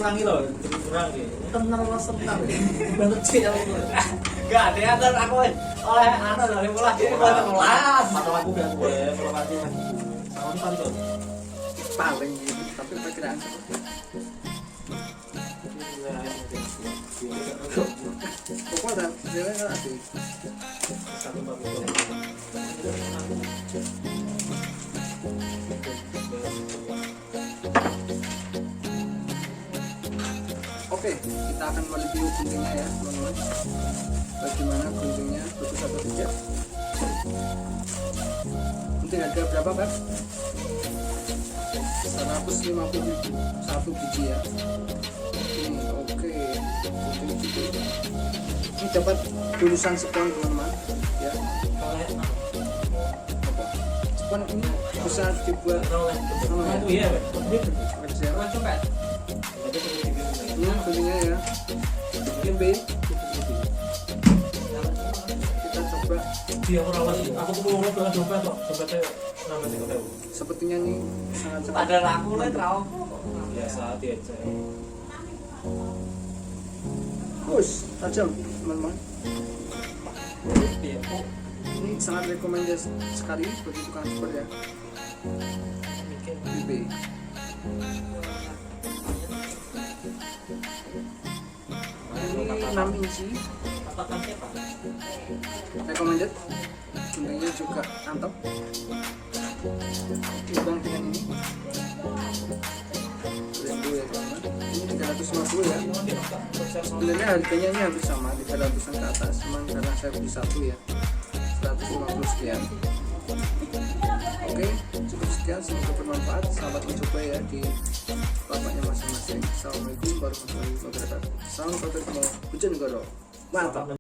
dikurangi loh, dikurangi. Tenang lah senang. Banget sih aku. Enggak, dia kan aku oleh anak dari mulai dia mulai kelas. Atau aku gak gue, kalau aku sama Panto. Paling gitu, tapi perkiraan seperti pokoknya dia kan ada Satu bagus. Oke, kita akan mereview guntingnya ya teman-teman. Bagaimana guntingnya, bagus atau tidak? Gunting harga berapa Pak? 150.000 satu biji ya. Oke. Gunting juga. Ini dapat tulisan spon teman-teman ya. Apa? Spon ini bisa dibuat Itu iya, kerja. Coba. Ini guntingnya ya. Ini B. Kita coba. Dia aku rawat. Aku tuh mau dengan dompet kok. Dompetnya nama sih kau. Sepertinya nih sangat cepat. Ada laku lah terau. Biasa dia aja. Push, tajam teman-teman. Iya. Ini sangat rekomendasi sekali bagi tukang super ya. BB. Ini 6 inci. Katakan siapa? Recommended. Guntingnya juga mantap. Dibanding dengan ini. Rainbow ya teman-teman. Ini 350 ya. Sebenarnya harganya ini hampir sama, 300-an ke atas. Cuman karena saya beli satu ya, 150 sekian. Oke, cukup sekian, semoga bermanfaat. Selamat mencoba ya di lapaknya masing-masing. Assalamualaikum warahmatullahi wabarakatuh. Salam satu mau Bojonegoro. Mantap.